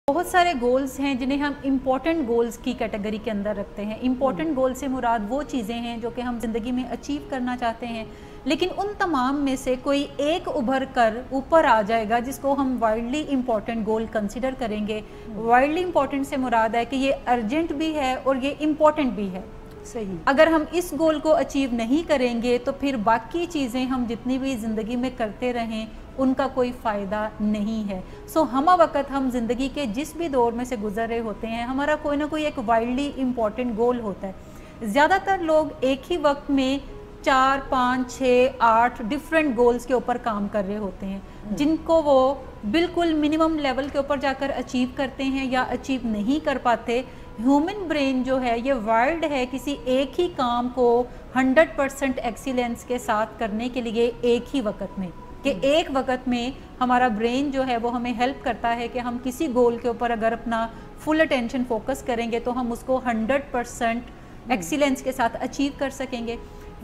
बहुत सारे गोल्स हैं जिन्हें हम इम्पॉर्टेंट गोल्स की कैटेगरी के अंदर रखते हैं। इम्पॉर्टेंट गोल से मुराद वो चीज़ें हैं जो कि हम ज़िंदगी में अचीव करना चाहते हैं, लेकिन उन तमाम में से कोई एक उभर कर ऊपर आ जाएगा जिसको हम वाइडली इम्पॉर्टेंट गोल कंसिडर करेंगे। वाइडली इम्पॉर्टेंट से मुराद है कि ये अर्जेंट भी है और ये इम्पॉर्टेंट भी है। सही। अगर हम इस गोल को अचीव नहीं करेंगे तो फिर बाकी चीज़ें हम जितनी भी ज़िंदगी में करते रहें उनका कोई फ़ायदा नहीं है। हम वक्त हम ज़िंदगी के जिस भी दौर में से गुजर रहे होते हैं, हमारा कोई ना कोई एक वाइडली इम्पॉर्टेंट गोल होता है। ज़्यादातर लोग एक ही वक्त में 4, 5, 6, 8 डिफरेंट गोल्स के ऊपर काम कर रहे होते हैं, जिनको वो बिल्कुल मिनिमम लेवल के ऊपर जाकर अचीव करते हैं या अचीव नहीं कर पाते। ह्यूमन ब्रेन जो है ये वाइल्ड है किसी एक ही काम को 100% एक्सीलेंस के साथ करने के लिए एक ही वक्त में, कि एक वक्त में हमारा ब्रेन जो है वो हमें हेल्प करता है कि हम किसी गोल के ऊपर अगर अपना फुल अटेंशन फोकस करेंगे तो हम उसको 100% एक्सीलेंस के साथ अचीव कर सकेंगे।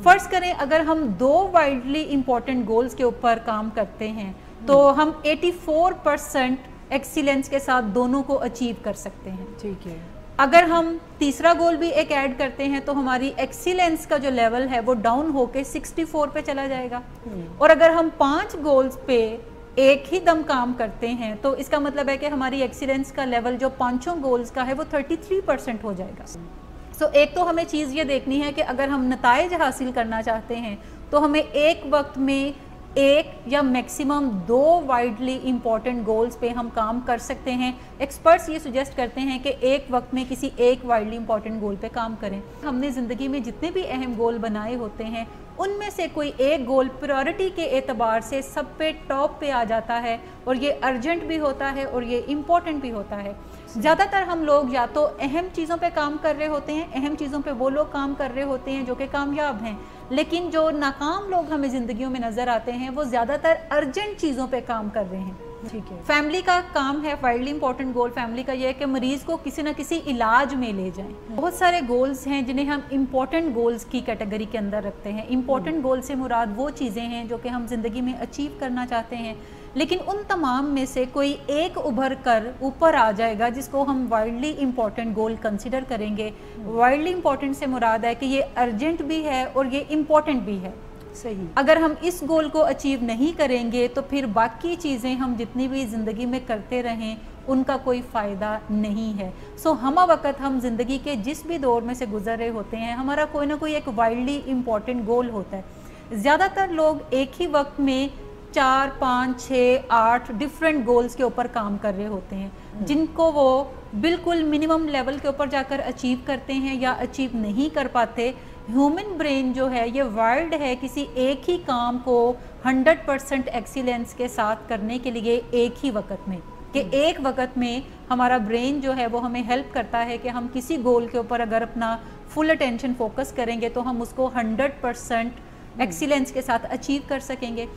फर्ज करें अगर हम 2 वाइडली इम्पॉर्टेंट गोल्स के ऊपर काम करते हैं तो हम 84% एक्सीलेंस के साथ दोनों को अचीव कर सकते हैं। ठीक है। अगर हम तीसरा गोल भी एक ऐड करते हैं तो हमारी एक्सीलेंस का जो लेवल है वो डाउन होके 64 पे चला जाएगा। और अगर हम 5 गोल्स पे एक ही दम काम करते हैं तो इसका मतलब है कि हमारी एक्सीलेंस का लेवल जो 5 गोल्स का है वो 33% हो जाएगा। एक तो हमें चीज़ ये देखनी है कि अगर हम नताइज हासिल करना चाहते हैं तो हमें एक वक्त में 1 या मैक्सिमम 2 वाइडली इम्पॉर्टेंट गोल्स पे हम काम कर सकते हैं। एक्सपर्ट्स ये सुजेस्ट करते हैं कि एक वक्त में किसी एक वाइडली इम्पॉर्टेंट गोल पे काम करें। हमने ज़िंदगी में जितने भी अहम गोल बनाए होते हैं उनमें से कोई एक गोल प्रायोरिटी के एतबार से सब पे टॉप पे आ जाता है, और ये अर्जेंट भी होता है और ये इम्पॉर्टेंट भी होता है। ज़्यादातर हम लोग या तो अहम चीज़ों पे काम कर रहे होते हैं, अहम चीज़ों पे वो लोग काम कर रहे होते हैं जो कि कामयाब हैं, लेकिन जो नाकाम लोग हमें ज़िंदगियों में नज़र आते हैं वो ज़्यादातर अर्जेंट चीज़ों पे काम कर रहे हैं। ठीक है। फैमिली का काम है, वाइडली इंपॉर्टेंट गोल फैमिली का ये है कि मरीज़ को किसी न किसी इलाज में ले जाएं। बहुत सारे गोल्स हैं जिन्हें हम इम्पॉर्टेंट गोल्स की कैटेगरी के अंदर रखते हैं। इम्पॉर्टेंट गोल से मुराद वो चीज़ें हैं जो कि हम ज़िंदगी में अचीव करना चाहते हैं, लेकिन उन तमाम में से कोई एक उभर कर ऊपर आ जाएगा जिसको हम वाइडली इम्पॉर्टेंट गोल कंसिडर करेंगे। वाइडली इम्पॉर्टेंट से मुराद है कि ये अर्जेंट भी है और ये इम्पॉर्टेंट भी है। सही। अगर हम इस गोल को अचीव नहीं करेंगे तो फिर बाकी चीज़ें हम जितनी भी ज़िंदगी में करते रहें उनका कोई फ़ायदा नहीं है। हम वक्त हम ज़िंदगी के जिस भी दौर में से गुजर रहे होते हैं, हमारा कोई ना कोई एक वाइडली इम्पॉर्टेंट गोल होता है। ज़्यादातर लोग एक ही वक्त में 4, 5, 6, 8 डिफरेंट गोल्स के ऊपर काम कर रहे होते हैं, जिनको वो बिल्कुल मिनिमम लेवल के ऊपर जाकर अचीव करते हैं या अचीव नहीं कर पाते। ह्यूमन ब्रेन जो है ये वाइल्ड है किसी एक ही काम को 100% एक्सीलेंस के साथ करने के लिए एक ही वक्त में, कि एक वक्त में हमारा ब्रेन जो है वो हमें हेल्प करता है कि हम किसी गोल के ऊपर अगर अपना फुल अटेंशन फोकस करेंगे तो हम उसको 100% एक्सीलेंस के साथ अचीव कर सकेंगे।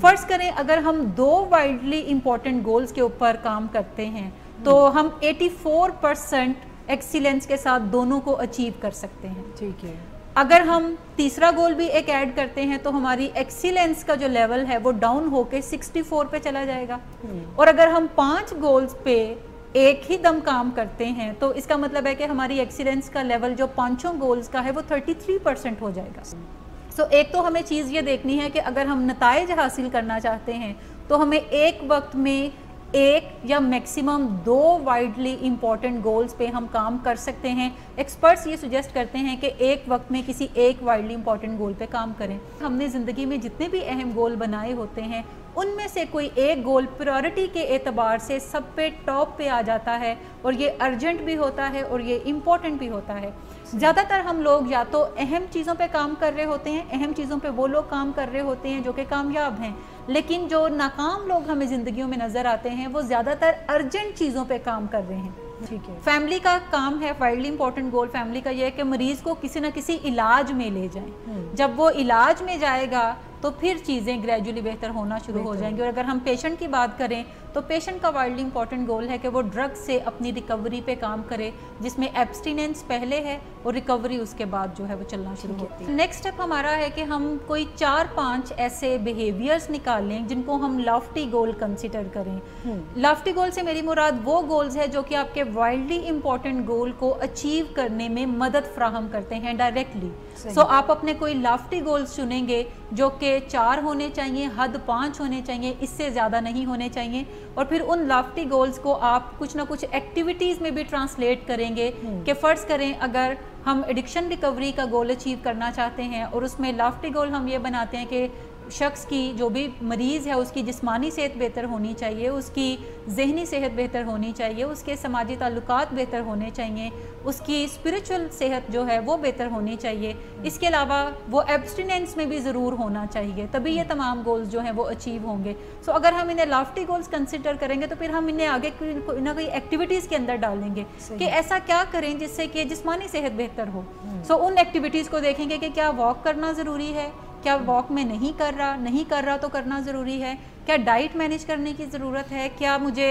फर्ज करें अगर हम 2 वाइडली इम्पॉर्टेंट गोल्स के ऊपर काम करते हैं तो हम 84% एक्सीलेंस के साथ दोनों को अचीव कर सकते हैं। ठीक है। अगर हम तीसरा गोल भी एक ऐड करते हैं तो हमारी एक्सीलेंस का जो लेवल है वो डाउन होके 64 पे चला जाएगा। और अगर हम 5 गोल्स पे एक ही दम काम करते हैं तो इसका मतलब है कि हमारी एक्सीलेंस का लेवल जो 5 गोल्स का है वो 33% हो जाएगा। एक तो हमें चीज़ ये देखनी है कि अगर हम नताइज हासिल करना चाहते हैं तो हमें एक वक्त में 1 या मैक्सिमम 2 वाइडली इम्पॉर्टेंट गोल्स पे हम काम कर सकते हैं। एक्सपर्ट्स ये सुजेस्ट करते हैं कि एक वक्त में किसी एक वाइडली इम्पॉर्टेंट गोल पे काम करें। हमने ज़िंदगी में जितने भी अहम गोल बनाए होते हैं उनमें से कोई एक गोल प्रायोरिटी के एतबार से सब पे टॉप पे आ जाता है, और ये अर्जेंट भी होता है और ये इम्पॉर्टेंट भी होता है। ज़्यादातर हम लोग या तो अहम चीज़ों पे काम कर रहे होते हैं, अहम चीज़ों पे वो लोग काम कर रहे होते हैं जो कि कामयाब हैं, लेकिन जो नाकाम लोग हमें ज़िंदगियों में नज़र आते हैं वो ज़्यादातर अर्जेंट चीज़ों पे काम कर रहे हैं। ठीक है। फैमिली का काम है, वाइडली इंपॉर्टेंट गोल फैमिली का ये है कि मरीज़ को किसी न किसी इलाज में ले जाएं। जब वो इलाज में जाएगा तो फिर चीज़ें ग्रेजुअली बेहतर होना शुरू हो जाएंगी। और अगर हम पेशेंट की बात करें तो पेशेंट का वाइल्डली इंपॉर्टेंट गोल है कि वो ड्रग से अपनी रिकवरी पे काम करे, जिसमें एब्सटिनेंस पहले है और रिकवरी उसके बाद जो है वो चलना शुरू होती है। नेक्स्ट स्टेप हमारा है कि हम कोई 4-5 ऐसे बिहेवियर्स निकालें जिनको हम लॉफ्टी गोल कंसिडर करें। लॉफ्टी गोल से मेरी मुराद वो गोल्स है जो कि आपके वाइल्डली इंपॉर्टेंट गोल को अचीव करने में मदद फ्राहम करते हैं डायरेक्टली। सो आप अपने कोई लॉफ्टी गोल्स चुनेंगे जो कि 4 होने चाहिए, हद 5 होने चाहिए, इससे ज़्यादा नहीं होने चाहिए, और फिर उन लॉफ्टी गोल्स को आप कुछ ना कुछ एक्टिविटीज़ में भी ट्रांसलेट करेंगे कि फ़र्ज़ करें अगर हम एडिक्शन रिकवरी का गोल अचीव करना चाहते हैं और उसमें लॉफ्टी गोल हम ये बनाते हैं कि शख्स की, जो भी मरीज़ है, उसकी जिस्मानी सेहत बेहतर होनी चाहिए, उसकी जहनी सेहत बेहतर होनी चाहिए, उसके समाजी ताल्लुकात बेहतर होने चाहिए, उसकी स्पिरिचुअल सेहत जो है वो बेहतर होनी चाहिए, इसके अलावा वो एब्सटिनेंस में भी ज़रूर होना चाहिए, तभी ये तमाम गोल्स जो हैं वो अचीव होंगे। सो अगर हम इन्हें लॉफ्टी गोल्स कंसिडर करेंगे तो फिर हम इन्हें आगे कोई ना कोई एक्टिविटीज़ के अंदर डालेंगे कि ऐसा क्या करें जिससे कि जिस्मानी सेहत बेहतर हो। सो उन एक्टिविटीज़ को देखेंगे कि क्या वॉक करना ज़रूरी है, क्या वॉक में नहीं कर रहा तो करना ज़रूरी है, क्या डाइट मैनेज करने की ज़रूरत है, क्या मुझे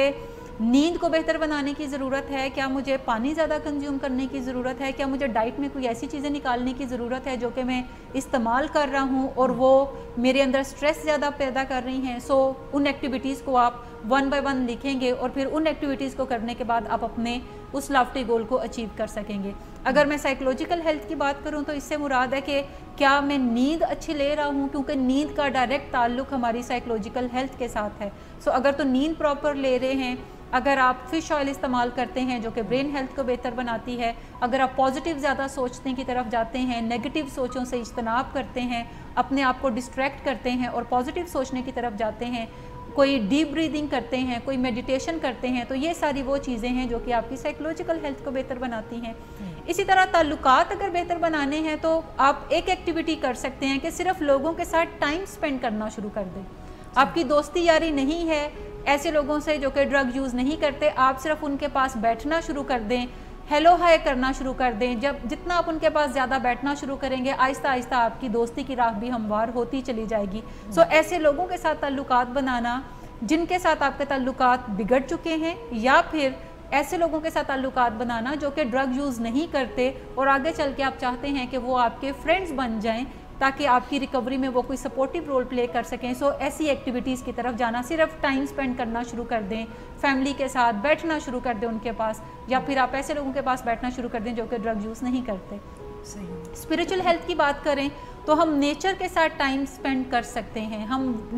नींद को बेहतर बनाने की ज़रूरत है, क्या मुझे पानी ज़्यादा कंज्यूम करने की ज़रूरत है, क्या मुझे डाइट में कोई ऐसी चीज़ें निकालने की ज़रूरत है जो कि मैं इस्तेमाल कर रहा हूँ और वो मेरे अंदर स्ट्रेस ज़्यादा पैदा कर रही हैं। सो उन एक्टिविटीज़ को आप 1 बाय 1 लिखेंगे और फिर उन एक्टिविटीज़ को करने के बाद आप अपने उस लॉफ्टी गोल को अचीव कर सकेंगे। अगर मैं साइकोलॉजिकल हेल्थ की बात करूं तो इससे मुराद है कि क्या मैं नींद अच्छी ले रहा हूं, क्योंकि नींद का डायरेक्ट ताल्लुक हमारी साइकोलॉजिकल हेल्थ के साथ है। सो अगर तो नींद प्रॉपर ले रहे हैं, अगर आप फ़िश ऑयल इस्तेमाल करते हैं जो कि ब्रेन हेल्थ को बेहतर बनाती है, अगर आप पॉजिटिव ज़्यादा सोचने की तरफ जाते हैं, नेगेटिव सोचों से इज्तनाब करते हैं, अपने आप को डिस्ट्रैक्ट करते हैं और पॉजिटिव सोचने की तरफ जाते हैं, कोई डीप ब्रीदिंग करते हैं, कोई मेडिटेशन करते हैं, तो ये सारी वो चीज़ें हैं जो कि आपकी साइकोलॉजिकल हेल्थ को बेहतर बनाती हैं। इसी तरह ताल्लुकात अगर बेहतर बनाने हैं तो आप एक एक्टिविटी कर सकते हैं कि सिर्फ लोगों के साथ टाइम स्पेंड करना शुरू कर दें। आपकी दोस्ती यारी नहीं है ऐसे लोगों से जो कि ड्रग यूज़ नहीं करते, आप सिर्फ उनके पास बैठना शुरू कर दें, हेलो हाय करना शुरू कर दें। जब जितना आप उनके पास ज़्यादा बैठना शुरू करेंगे, आहिस्ता आहिस्ता आपकी दोस्ती की राह भी हमवार होती चली जाएगी। सो ऐसे लोगों के साथ ताल्लुकात बनाना जिनके साथ आपके ताल्लुकात बिगड़ चुके हैं, या फिर ऐसे लोगों के साथ ताल्लुकात बनाना जो कि ड्रग यूज़ नहीं करते और आगे चल के आप चाहते हैं कि वो आपके फ्रेंड्स बन जाएं ताकि आपकी रिकवरी में वो कोई सपोर्टिव रोल प्ले कर सकें। सो ऐसी एक्टिविटीज़ की तरफ जाना, सिर्फ टाइम स्पेंड करना शुरू कर दें, फैमिली के साथ बैठना शुरू कर दें उनके पास, या फिर आप ऐसे लोगों के पास बैठना शुरू कर दें जो कि ड्रग यूज़ नहीं करते। स्पिरिचुअल हेल्थ की बात करें तो हम नेचर के साथ टाइम स्पेंड कर सकते हैं, हम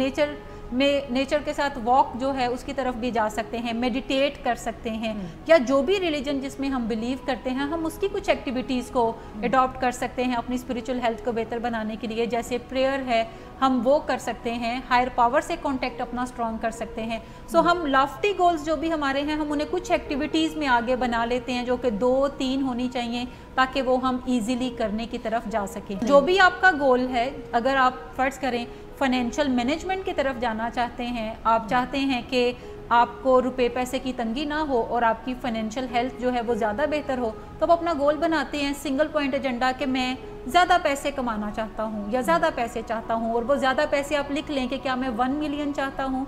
नेचर के साथ वॉक जो है उसकी तरफ भी जा सकते हैं, मेडिटेट कर सकते हैं, या जो भी रिलीजन जिसमें हम बिलीव करते हैं हम उसकी कुछ एक्टिविटीज़ को अडॉप्ट कर सकते हैं अपनी स्पिरिचुअल हेल्थ को बेहतर बनाने के लिए। जैसे प्रेयर है, हम वो कर सकते हैं, हायर पावर से कांटेक्ट अपना स्ट्रॉन्ग कर सकते हैं। सो हम लॉफ्टी गोल्स जो भी हमारे हैं हम उन्हें कुछ एक्टिविटीज़ में आगे बना लेते हैं जो कि 2-3 होनी चाहिए ताकि वो हम ईजिली करने की तरफ जा सकें। जो भी आपका गोल है, अगर आप फर्ज करें फाइनेंशियल मैनेजमेंट की तरफ जाना चाहते हैं, आप चाहते हैं कि आपको रुपए पैसे की तंगी ना हो और आपकी फाइनेंशियल हेल्थ जो है वो ज़्यादा बेहतर हो, तो आप अपना गोल बनाते हैं सिंगल पॉइंट एजेंडा कि मैं ज़्यादा पैसे कमाना चाहता हूँ या ज़्यादा पैसे चाहता हूँ, और वो ज़्यादा पैसे आप लिख लें कि क्या मैं 1 मिलियन चाहता हूँ,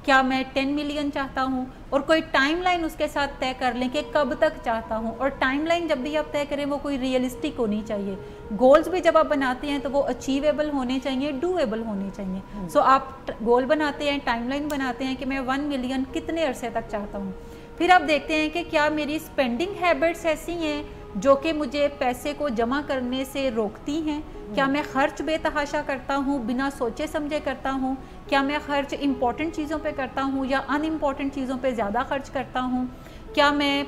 क्या मैं 10 मिलियन चाहता हूँ, और कोई टाइमलाइन उसके साथ तय कर लें कि कब तक चाहता हूँ। और टाइमलाइन जब भी आप तय करें वो कोई रियलिस्टिक होनी चाहिए। गोल्स भी जब आप बनाते हैं तो वो अचीवेबल होने चाहिए, डूएबल होने चाहिए। सो आप गोल बनाते हैं, टाइमलाइन बनाते हैं कि मैं 1 मिलियन कितने अरसे तक चाहता हूँ। फिर आप देखते हैं कि क्या मेरी स्पेंडिंग हैबिट्स ऐसी हैं जो कि मुझे पैसे को जमा करने से रोकती हैं, क्या मैं खर्च बेतहाशा करता हूँ, बिना सोचे समझे करता हूँ, क्या मैं खर्च इम्पॉर्टेंट चीज़ों पे करता हूँ या अनइम्पॉर्टेंट चीज़ों पे ज़्यादा खर्च करता हूँ, क्या मैं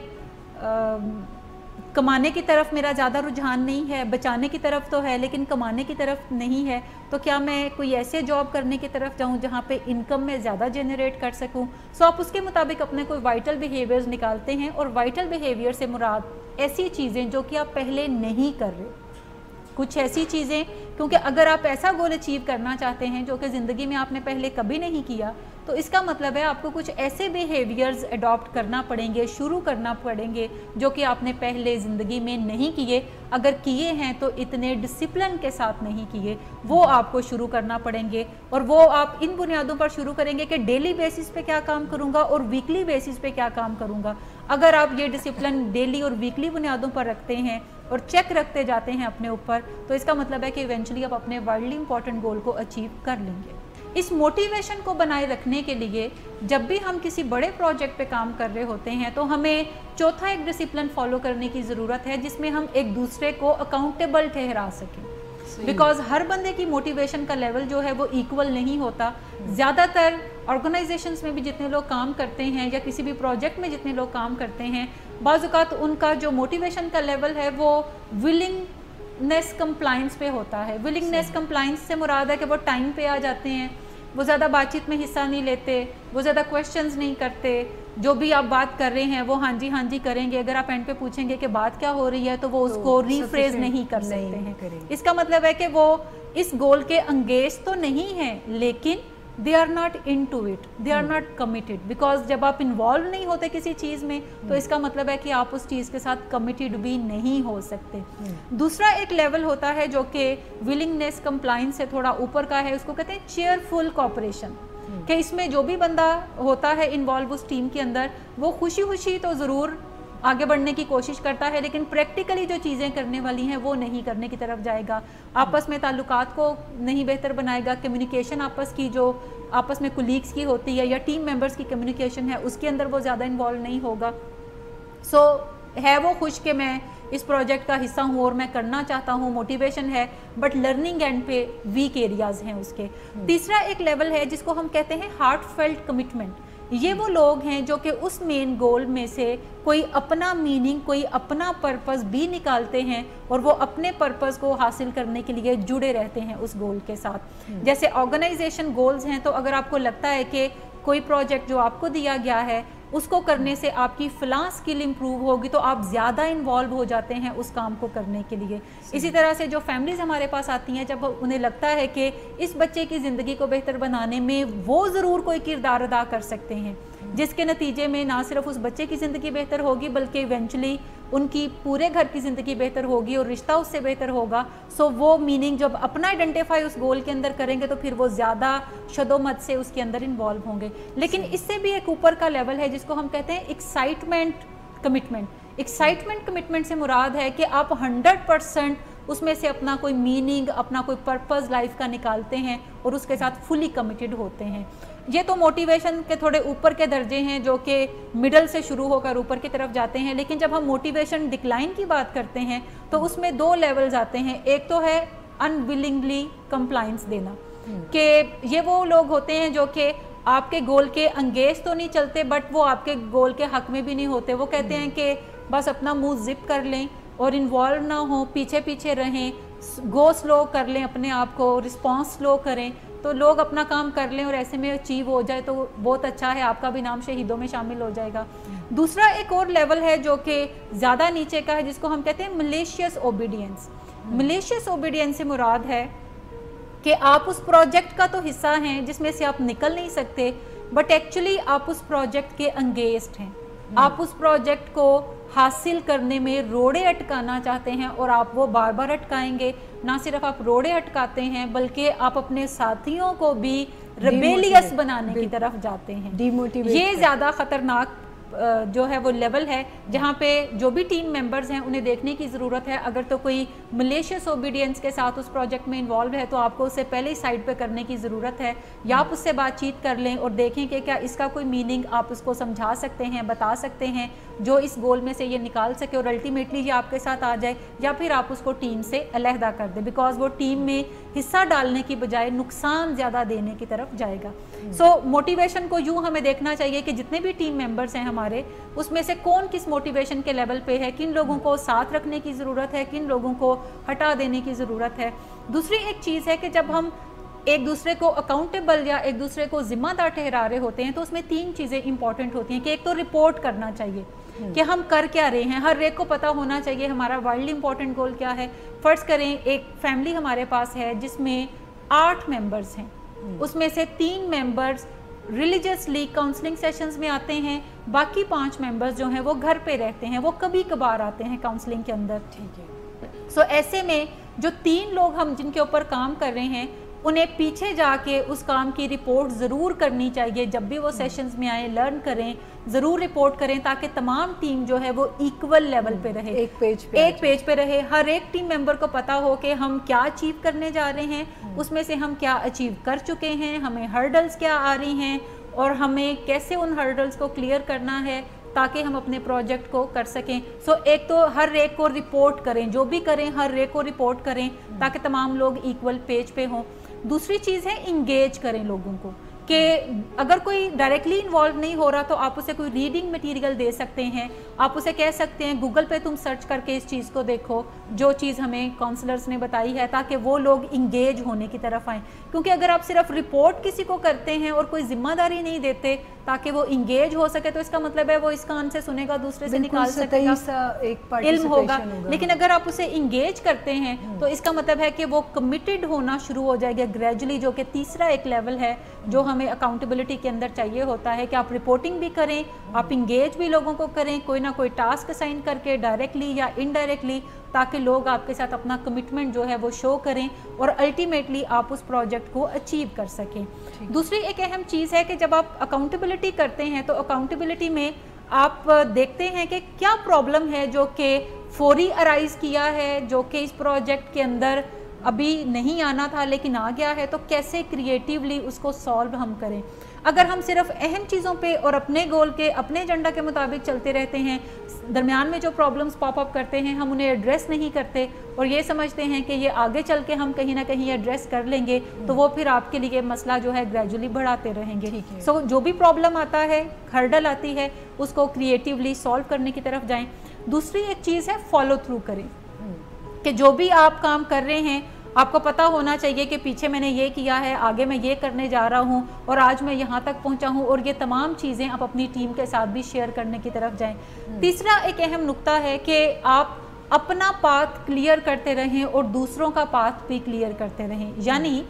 कमाने की तरफ मेरा ज़्यादा रुझान नहीं है, बचाने की तरफ तो है लेकिन कमाने की तरफ नहीं है, तो क्या मैं कोई ऐसे जॉब करने की तरफ जाऊं जहां पे इनकम में ज़्यादा जनरेट कर सकूं। सो आप उसके मुताबिक अपने कोई वाइटल बिहेवियर्स निकालते हैं, और वाइटल बिहेवियर से मुराद ऐसी चीज़ें जो कि आप पहले नहीं कर रहे, कुछ ऐसी चीज़ें, क्योंकि अगर आप ऐसा गोल अचीव करना चाहते हैं जो कि ज़िंदगी में आपने पहले कभी नहीं किया تو اس کا مطلب ہے آپ کو کچھ ایسے بیہیویئرز اڈاپٹ کرنا پڑیں گے, شروع کرنا پڑیں گے جو کہ آپ نے پہلے زندگی میں نہیں کیے, اگر کیے ہیں تو اتنے ڈسپلن کے ساتھ نہیں کیے, وہ آپ کو شروع کرنا پڑیں گے. اور وہ آپ ان بنیادوں پر شروع کریں گے کہ ڈیلی بیسس پہ کیا کام کروں گا اور ویکلی بیسس پہ کیا کام کروں گا. اگر آپ یہ ڈسپلن ڈیلی اور ویکلی بنیادوں پر رکھتے ہیں اور چیک رکھتے جاتے ہیں اپنے اوپر, تو اس کا مطلب ہے کہ ایونچولی آپ اپنے وائڈلی امپورٹنٹ گول کو اچیو کر لیں گے. اس موٹیویشن کو بنائے رکھنے کے لیے جب بھی ہم کسی بڑے پروجیکٹ پہ کام کر رہے ہوتے ہیں تو ہمیں چوتھا ایک ڈسپلن فالو کرنے کی ضرورت ہے جس میں ہم ایک دوسرے کو اکاؤنٹیبل ٹھہرا سکیں. بیکاز ہر بندے کی موٹیویشن کا لیول جو ہے وہ ایکول نہیں ہوتا. زیادہ تر آرگنائزیشنز میں بھی جتنے لوگ کام کرتے ہیں یا کسی بھی پروجیکٹ میں جتنے لوگ کام کرتے ہیں, بعض اوقات ان کا جو موٹیویشن کا لیول ہے وہ ولنگنیس کمپلائنس پہ ہوتا ہے. ولنگنیس کمپلائنس سے مراد ہے کہ وہ ٹائم پہ آ جاتے ہیں, وہ زیادہ بات چیت میں حصہ نہیں لیتے, وہ زیادہ کویشچنز نہیں کرتے, جو بھی آپ بات کر رہے ہیں وہ ہاں جی کریں گے. اگر آپ اینڈ پہ پوچھیں گے کہ بات کیا ہو رہی ہے تو وہ اس کو ریفریز نہیں کر سکتے ہیں. اس کا مطلب ہے کہ وہ اس گول کے انگیز تو نہیں ہیں لیکن they are not into it, they are not committed, because جب آپ انوالو نہیں ہوتے کسی چیز میں تو اس کا مطلب ہے کہ آپ اس چیز کے ساتھ کمیٹیڈ بھی نہیں ہو سکتے. دوسرا ایک لیول ہوتا ہے جو کہ ولنگنیس کمپلائنس سے تھوڑا اوپر کا ہے, اس کو کہتے ہیں چیئرفل کوآپریشن, کہ اس میں جو بھی بندہ ہوتا ہے انوالو اس ٹیم کے اندر وہ خوشی خوشی تو ضرور آگے بڑھنے کی کوشش کرتا ہے لیکن پریکٹیکلی جو چیزیں کرنے والی ہیں وہ نہیں کرنے کی طرف جائے گا. آپس میں تعلقات کو نہیں بہتر بنائے گا. کمیونیکیشن آپس کی جو آپس میں کولیگز کی ہوتی ہے یا ٹیم ممبرز کی کمیونیکیشن ہے اس کے اندر وہ زیادہ انوالو نہیں ہوگا. سو ہے وہ خوش کہ میں اس پروجیکٹ کا حصہ ہوں اور میں کرنا چاہتا ہوں, موٹیویشن ہے, بٹ لرننگ اینڈ پہ ویک ایریاز ہیں اس کے. تیسرا ایک لیول ہے جس کو ہم کہتے ہیں ہارٹ فیلٹ کمٹمنٹ. یہ وہ لوگ ہیں جو کہ اس مین گول میں سے کوئی اپنا میننگ, کوئی اپنا پرپز بھی نکالتے ہیں اور وہ اپنے پرپز کو حاصل کرنے کے لیے جڑے رہتے ہیں اس گول کے ساتھ. جیسے آرگنائزیشن گولز ہیں, تو اگر آپ کو لگتا ہے کہ کوئی پروجیکٹ جو آپ کو دیا گیا ہے اس کو کرنے سے آپ کی فلاں اسکل امپروو ہوگی تو آپ زیادہ انوالو ہو جاتے ہیں اس کام کو کرنے کے لیے. اسی طرح سے جو فیملیز ہمارے پاس آتی ہیں, جب انہیں لگتا ہے کہ اس بچے کی زندگی کو بہتر بنانے میں وہ ضرور کوئی کردار ادا کر سکتے ہیں جس کے نتیجے میں نہ صرف اس بچے کی زندگی بہتر ہوگی بلکہ ایونچولی ان کی پورے گھر کی زندگی بہتر ہوگی اور رشتہ اس سے بہتر ہوگا. سو وہ میننگ جب اپنا آئیڈینٹیفائی اس گول کے اندر کریں گے تو پھر وہ زیادہ شد و مت سے اس کے اندر انوالو ہوں گے. لیکن اس سے بھی ایک اوپر کا لیول ہے جس کو ہم کہتے ہیں ایکسائٹمنٹ کمٹمنٹ. ایکسائٹمنٹ کمٹمنٹ سے مراد ہے کہ آپ 100% اس میں سے اپنا کوئی میننگ, اپنا کوئی پرپز لائف کا نکالتے ہیں اور اس کے ساتھ فلی کمیٹڈ ہوتے ہیں. یہ تو موٹیویشن کے تھوڑے اوپر کے درجے ہیں جو کہ مڈل سے شروع ہو کر اوپر کی طرف جاتے ہیں. لیکن جب ہم موٹیویشن ڈکلائن کی بات کرتے ہیں تو اس میں 2 لیولز آتے ہیں. ایک تو ہے انولنگلی کمپلائنس دینا, کہ یہ وہ لوگ ہوتے ہیں جو کہ آپ کے گول کے انگیز تو نہیں چلتے بٹ وہ آپ کے گول کے حق میں بھی نہیں ہوتے. وہ کہتے ہیں کہ بس اپنا منہ زپ کر لیں اور انوالو نہ ہوں, پیچھے پیچھے رہیں, گو سلو کر لیں اپنے آپ کو, رسپانس سلو کریں تو لوگ اپنا کام کر لیں اور ایسے میں اچیو ہو جائے تو بہت اچھا ہے, آپ کا بھی نام شہیدوں میں شامل ہو جائے گا. دوسرا ایک اور لیول ہے جو کہ زیادہ نیچے کا ہے جس کو ہم کہتے ہیں ملیشیس اوبیڈینس. ملیشیس اوبیڈینس سے مراد ہے کہ آپ اس پروجیکٹ کا تو حصہ ہیں جس میں سے آپ نکل نہیں سکتے بٹ ایکچولی آپ اس پروجیکٹ کے انگیزڈ ہیں. آپ اس پروجیکٹ کو حاصل کرنے میں روڑے اٹکانا چاہتے ہیں اور آپ وہ بار بار اٹکائیں گے. نہ صرف آپ روڑے اٹکاتے ہیں بلکہ آپ اپنے ساتھیوں کو بھی ریبیلیس بنانے کی طرف جاتے ہیں. یہ زیادہ خطرناک جو ہے وہ لیول ہے جہاں پہ جو بھی ٹیم ممبرز ہیں انہیں دیکھنے کی ضرورت ہے. اگر تو کوئی ملیشیس اوبیڈینس کے ساتھ اس پروجیکٹ میں انوالو ہے تو آپ کو اسے پہلے ہی سائڈ پہ کرنے کی ضرورت ہے, یا آپ اس سے بات چیت کر لیں اور دیکھیں کہ کیا اس کا کوئی میننگ آپ اس کو سمجھا سکتے ہیں, بتا سکتے ہیں جو اس گول میں سے یہ نکال سکے اور الٹیمیٹلی یہ آپ کے ساتھ آ جائے, یا پھر آپ اس کو ٹیم سے علیحدہ کر دیں بیکاز وہ ٹیم میں حصہ ڈالنے کی بجائے نقصان زیادہ دینے کی طرف جائے گا. سو موٹیویشن کو یوں ہمیں دیکھنا چاہیے کہ جتنے بھی ٹیم ممبرز ہیں ہمارے اس میں سے کون کس موٹیویشن کے لیول پہ ہے, کن لوگوں کو ساتھ رکھنے کی ضرورت ہے, کن لوگوں کو ہٹا دینے کی ضرورت ہے. دوسری ایک چیز ہے کہ جب ہم ایک دوسرے کو اکاؤنٹیبل یا ایک دوسرے کو ذمہ دار ٹھہرا رہے ہوتے ہیں تو اس میں 3 چیزیں امپورٹنٹ ہوتی ہیں کہ ایک تو رپورٹ کرنا چاہیے کہ ہم کر کیا رہے ہیں. ہر ایک کو پتا ہونا چاہیے ہمارا وائڈلی امپورٹنٹ گول کیا ہے. فرض کریں ایک فیملی ہمارے پاس ہے جس میں 8 ممبرز ہیں, اس میں سے 3 ممبرز रिलीजियसली काउंसलिंग सेशंस में आते हैं, बाकी 5 मेंबर्स जो हैं वो घर पे रहते हैं, वो कभी कभार आते हैं काउंसलिंग के अंदर। ठीक है। सो ऐसे में जो 3 लोग हम जिनके ऊपर काम कर रहे हैं, उन्हें पीछे जाके उस काम की रिपोर्ट ज़रूर करनी चाहिए। जब भी वो सेशंस में आए, लर्न करें, ज़रूर रिपोर्ट करें, ताकि तमाम टीम जो है वो इक्वल लेवल पे रहे, एक पेज पे रहे। हर एक टीम मेंबर को पता हो कि हम क्या अचीव करने जा रहे हैं, उसमें से हम क्या अचीव कर चुके हैं, हमें हर्डल्स क्या आ रही हैं और हमें कैसे उन हर्डल्स को क्लियर करना है ताकि हम अपने प्रोजेक्ट को कर सकें। सो एक तो हर एक को रिपोर्ट करें, जो भी करें हर एक को रिपोर्ट करें ताकि तमाम लोग इक्वल पेज पे हों। दूसरी चीज़ है इंगेज करें लोगों को, कि अगर कोई डायरेक्टली इन्वॉल्व नहीं हो रहा तो आप उसे कोई रीडिंग मटेरियल दे सकते हैं, आप उसे कह सकते हैं गूगल पे तुम सर्च करके इस चीज़ को देखो जो चीज़ हमें काउंसलर्स ने बताई है, ताकि वो लोग इंगेज होने की तरफ आएँ। क्योंकि अगर आप सिर्फ रिपोर्ट किसी को करते हैं और कोई जिम्मेदारी नहीं देते ताकि वो इंगेज हो सके, तो इसका मतलब है वो इस कान से सुनेगा, दूसरे से निकाल सकेगा, इल्म होगा। लेकिन अगर आप उसे इंगेज करते हैं तो इसका मतलब है कि वो कमिटेड होना शुरू हो जाएगा ग्रेजुअली, जो कि तीसरा एक लेवल है जो हमें अकाउंटेबिलिटी के अंदर चाहिए होता है, कि आप रिपोर्टिंग भी करें, आप इंगेज भी लोगों को करें, कोई ना कोई टास्क असाइन करके डायरेक्टली या इनडायरेक्टली, ताकि लोग आपके साथ अपना कमिटमेंट जो है वो शो करें और अल्टीमेटली आप उस प्रोजेक्ट को अचीव कर सकें। दूसरी एक अहम चीज़ है कि जब आप अकाउंटेबिलिटी करते हैं तो अकाउंटेबिलिटी में आप देखते हैं कि क्या प्रॉब्लम है जो कि फौरी अराइज किया है, जो कि इस प्रोजेक्ट के अंदर अभी नहीं आना था लेकिन आ गया है, तो कैसे क्रिएटिवली उसको सॉल्व हम करें। अगर हम सिर्फ अहम चीज़ों पे और अपने गोल के, अपने एजेंडा के मुताबिक चलते रहते हैं, दरमियान में जो प्रॉब्लम्स पॉप अप करते हैं हम उन्हें एड्रेस नहीं करते और ये समझते हैं कि ये आगे चल के हम कहीं ना कहीं एड्रेस कर लेंगे, तो वो फिर आपके लिए मसला जो है ग्रेजुअली बढ़ाते रहेंगे। सो जो भी प्रॉब्लम आता है, हर्डल आती है, उसको क्रिएटिवली सॉल्व करने की तरफ जाएं। दूसरी एक चीज़ है फॉलो थ्रू करें, कि जो भी आप काम कर रहे हैं आपको पता होना चाहिए कि पीछे मैंने ये किया है, आगे मैं ये करने जा रहा हूँ और आज मैं यहाँ तक पहुँचा हूँ, और ये तमाम चीज़ें आप अपनी टीम के साथ भी शेयर करने की तरफ जाएं। तीसरा एक अहम नुक्ता है कि आप अपना पाथ क्लियर करते रहें और दूसरों का पाथ भी क्लियर करते रहें। यानी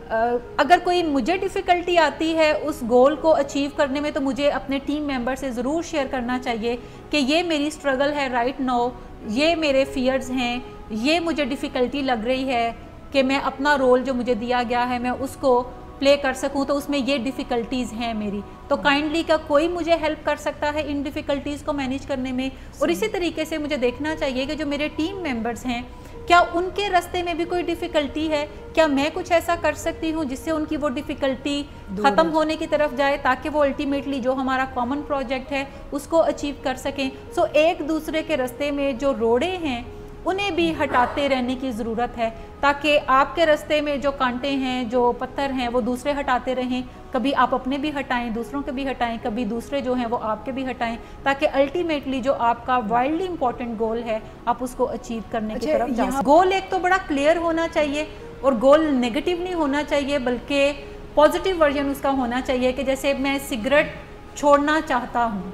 अगर कोई मुझे डिफ़िकल्टी आती है उस गोल को अचीव करने में, तो मुझे अपने टीम मेंबर से ज़रूर शेयर करना चाहिए कि ये मेरी स्ट्रगल है राइट नाउ, ये मेरे फियर्स हैं, ये मुझे डिफ़िकल्टी लग रही है कि मैं अपना रोल जो मुझे दिया गया है मैं उसको प्ले कर सकूं, तो उसमें ये डिफ़िकल्टीज़ हैं मेरी, तो काइंडली का कोई मुझे हेल्प कर सकता है इन डिफ़िकल्टीज़ को मैनेज करने में। और इसी तरीके से मुझे देखना चाहिए कि जो मेरे टीम मेंबर्स हैं, क्या उनके रास्ते में भी कोई डिफ़िकल्टी है, क्या मैं कुछ ऐसा कर सकती हूँ जिससे उनकी वो डिफ़िकल्टी ख़त्म होने की तरफ जाए, ताकि वो अल्टीमेटली जो हमारा कॉमन प्रोजेक्ट है उसको अचीव कर सकें। सो एक दूसरे के रास्ते में जो रोड़े हैं उन्हें भी हटाते रहने की ज़रूरत है, ताकि आपके रास्ते में जो कांटे हैं, जो पत्थर हैं, वो दूसरे हटाते रहें। कभी आप अपने भी हटाएं, दूसरों के भी हटाएं, कभी दूसरे जो हैं वो आपके भी हटाएं, ताकि अल्टीमेटली जो आपका वाइल्डली इंपॉर्टेंट गोल है आप उसको अचीव करने की तरफ जा सकें। गोल एक तो बड़ा क्लियर होना चाहिए, और गोल नेगेटिव नहीं होना चाहिए बल्कि पॉजिटिव वर्जन उसका होना चाहिए, कि जैसे मैं सिगरेट छोड़ना चाहता हूँ,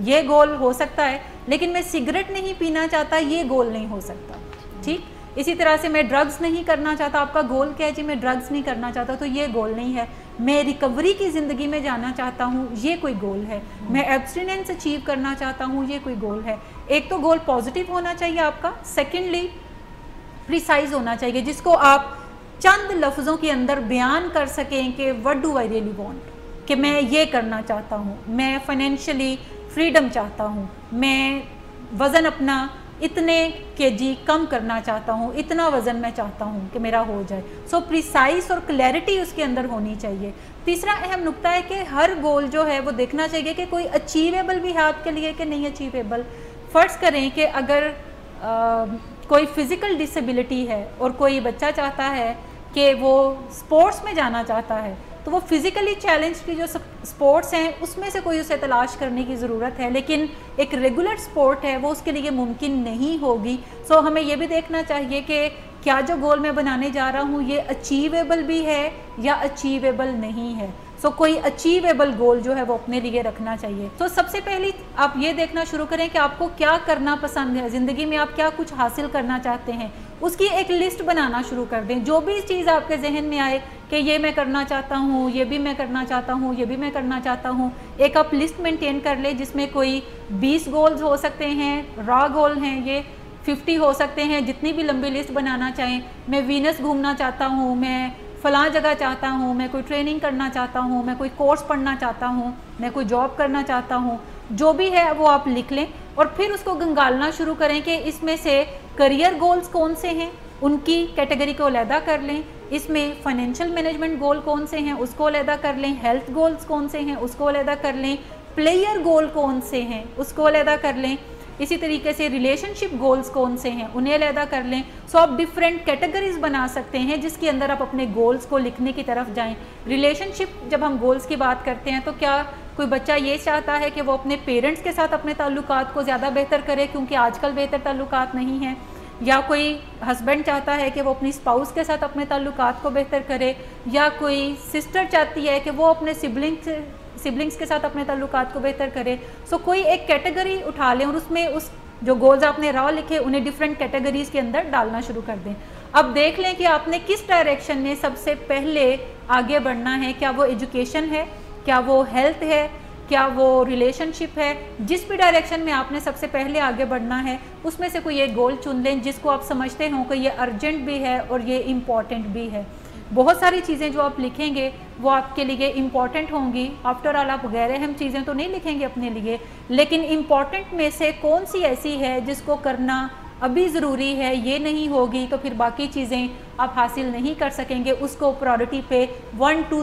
ये गोल हो सकता है, लेकिन मैं सिगरेट नहीं पीना चाहता, ये गोल नहीं हो सकता। ठीक इसी तरह से मैं ड्रग्स नहीं करना चाहता, आपका गोल क्या है जी, मैं ड्रग्स नहीं करना चाहता, तो ये गोल नहीं है। मैं रिकवरी की ज़िंदगी में जाना चाहता हूँ, ये कोई गोल है। मैं एब्स्टिनेंस अचीव करना चाहता हूँ, ये कोई गोल है। एक तो गोल पॉजिटिव होना चाहिए आपका, सेकेंडली प्रिसाइज होना चाहिए, जिसको आप चंद लफ्ज़ों के अंदर बयान कर सकें कि what do I really want, कि मैं ये करना चाहता हूँ, मैं फाइनेंशियली फ्रीडम चाहता हूँ, मैं वज़न अपना इतने केजी कम करना चाहता हूँ, इतना वज़न मैं चाहता हूँ कि मेरा हो जाए। सो प्रिसाइज और क्लैरिटी उसके अंदर होनी चाहिए। तीसरा अहम नुक्ता है कि हर गोल जो है वो देखना चाहिए कि कोई अचीवेबल भी है आपके लिए कि नहीं अचीवेबल। फ़र्ज़ करें कि अगर कोई फ़िज़िकल डिसेबिलिटी है और कोई बच्चा चाहता है कि वो स्पोर्ट्स में जाना चाहता है, तो वो फिज़िकली चैलेंज की जो स्पोर्ट्स हैं उसमें से कोई उसे तलाश करने की ज़रूरत है, लेकिन एक रेगुलर स्पोर्ट है वो उसके लिए मुमकिन नहीं होगी। सो हमें ये भी देखना चाहिए कि क्या जो गोल मैं बनाने जा रहा हूँ ये अचीवेबल भी है या अचीवेबल नहीं है। सो कोई अचीवेबल गोल जो है वो अपने लिए रखना चाहिए। तो सबसे पहले आप ये देखना शुरू करें कि आपको क्या करना पसंद है, ज़िंदगी में आप क्या कुछ हासिल करना चाहते हैं, उसकी एक लिस्ट बनाना शुरू कर दें। जो भी चीज़ आपके जहन में आए कि ये मैं करना चाहता हूँ, ये भी मैं करना चाहता हूँ, ये भी मैं करना चाहता हूँ, एक आप लिस्ट मेंटेन कर ले जिसमें कोई 20 गोल्स हो सकते हैं, रॉ गोल हैं, ये 50 हो सकते हैं, जितनी भी लंबी लिस्ट बनाना चाहें। मैं वीनस घूमना चाहता हूँ, मैं फ़लाँ जगह चाहता हूँ, मैं कोई ट्रेनिंग करना चाहता हूँ, मैं कोई कोर्स पढ़ना चाहता हूँ, मैं कोई जॉब करना चाहता हूँ, जो भी है वो आप लिख लें और फिर उसको गंगालना शुरू करें कि इसमें से करियर गोल्स कौन से हैं, उनकी कैटेगरी को अलहदा कर लें, इसमें फाइनेंशियल मैनेजमेंट गोल कौन से हैं उसको अलहदा कर लें, हेल्थ गोल्स कौन से हैं उसको अलहदा कर लें, प्लेयर गोल कौन से हैं उसको अलहदा कर लें, इसी तरीके से रिलेशनशिप गोल्स कौन से हैं उन्हें अलहदा कर लें। सो आप डिफरेंट कैटेगरीज बना सकते हैं जिसके अंदर आप अपने गोल्स को लिखने की तरफ जाएं। रिलेशनशिप जब हम गोल्स की बात करते हैं तो क्या कोई बच्चा ये चाहता है कि वो अपने पेरेंट्स के साथ अपने ताल्लुकात को ज़्यादा बेहतर करे क्योंकि आजकल बेहतर ताल्लुकात नहीं हैं, या कोई हस्बैंड चाहता है कि वो अपनी स्पाउस के साथ अपने ताल्लुकात को बेहतर करे, या कोई सिस्टर चाहती है कि वो अपने सिबलिंग्स के साथ अपने ताल्लुकात को बेहतर करे। सो कोई एक कैटेगरी उठा लें और उसमें उस जो गोल्स आपने रॉ लिखे उन्हें डिफरेंट कैटेगरीज के अंदर डालना शुरू कर दें। अब देख लें कि आपने किस डायरेक्शन में सबसे पहले आगे बढ़ना है, क्या वो एजुकेशन है, क्या वो हेल्थ है, क्या वो रिलेशनशिप है। जिस भी डायरेक्शन में आपने सबसे पहले आगे बढ़ना है उसमें से कोई एक गोल चुन लें जिसको आप समझते हो कि ये अर्जेंट भी है और ये इम्पॉर्टेंट भी है। बहुत सारी चीज़ें जो आप लिखेंगे वो आपके लिए इम्पॉर्टेंट होंगी। आफ्टर ऑल आप गैर अहम चीज़ें तो नहीं लिखेंगे अपने लिए, लेकिन इम्पॉर्टेंट में से कौन सी ऐसी है जिसको करना अभी ज़रूरी है, ये नहीं होगी तो फिर बाकी चीज़ें आप हासिल नहीं कर सकेंगे। उसको प्रायोरिटी पे 1 2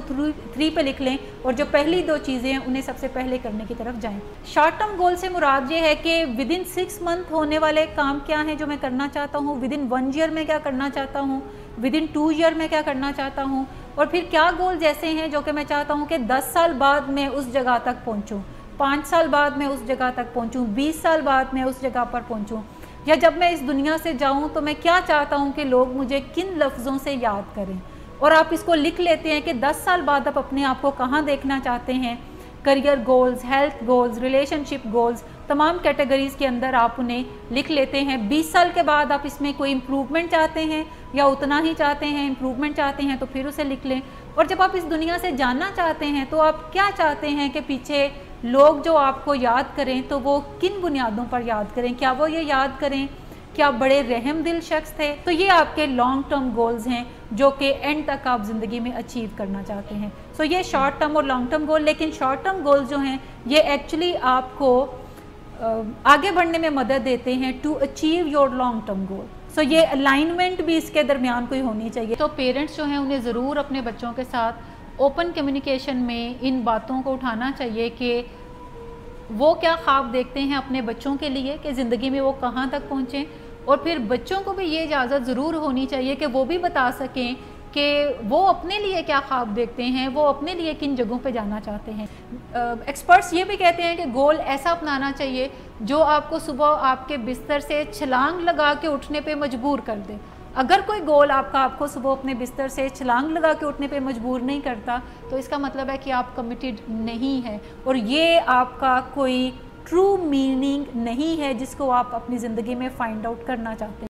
3 पे लिख लें और जो पहली 2 चीज़ें हैं उन्हें सबसे पहले करने की तरफ जाएं। शॉर्ट टर्म गोल से मुराद ये है कि विद इन 6 मंथ होने वाले काम क्या हैं जो मैं करना चाहता हूँ, विद इन 1 ईयर में क्या करना चाहता हूँ, विद इन 2 ईयर में क्या करना चाहता हूँ, और फिर क्या गोल्स ऐसे हैं जो कि मैं चाहता हूँ कि 10 साल बाद मैं उस जगह तक पहुँचूँ, 5 साल बाद मैं उस जगह तक पहुँचूँ, 20 साल बाद मैं उस जगह पर पहुँचूँ, या जब मैं इस दुनिया से जाऊं तो मैं क्या चाहता हूं कि लोग मुझे किन लफ्ज़ों से याद करें। और आप इसको लिख लेते हैं कि 10 साल बाद आप अपने आप को कहां देखना चाहते हैं। Career goals, health goals, relationship goals, तमाम कैटेगरीज़ के अंदर आप उन्हें लिख लेते हैं। 20 साल के बाद आप इसमें कोई इम्प्रूवमेंट चाहते हैं या उतना ही चाहते हैं, इम्प्रूवमेंट चाहते हैं तो फिर उसे लिख लें। और जब आप इस दुनिया से जाना चाहते हैं तो आप क्या चाहते हैं कि पीछे लोग जो आपको याद करें तो वो किन बुनियादों पर याद करें, क्या वो ये याद करें कि आप बड़े रहम दिल शख्स थे। तो ये आपके लॉन्ग टर्म गोल्स हैं जो कि एंड तक आप ज़िंदगी में अचीव करना चाहते हैं। सो ये शॉर्ट टर्म और लॉन्ग टर्म गोल, लेकिन शॉर्ट टर्म गोल्स जो हैं ये एक्चुअली आपको आगे बढ़ने में मदद देते हैं to achieve your long term goal. So ये अलाइनमेंट भी इसके दरमियान कोई होनी चाहिए। तो पेरेंट्स जो हैं उन्हें ज़रूर अपने बच्चों के साथ ओपन कम्युनिकेशन में इन बातों को उठाना चाहिए कि वो क्या ख्वाब देखते हैं अपने बच्चों के लिए कि ज़िंदगी में वो कहाँ तक पहुँचें, और फिर बच्चों को भी ये इजाज़त ज़रूर होनी चाहिए कि वो भी बता सकें कि वो अपने लिए क्या ख्वाब देखते हैं, वो अपने लिए किन जगहों पे जाना चाहते हैं। एक्सपर्ट्स ये भी कहते हैं कि गोल ऐसा अपनाना चाहिए जो आपको सुबह आपके बिस्तर से छलांग लगा के उठने पे मजबूर कर दे। अगर कोई गोल आपको सुबह अपने बिस्तर से छलांग लगा के उठने पे मजबूर नहीं करता तो इसका मतलब है कि आप कमिटेड नहीं है और ये आपका कोई ट्रू मीनिंग नहीं है जिसको आप अपनी ज़िंदगी में फाइंड आउट करना चाहते हैं।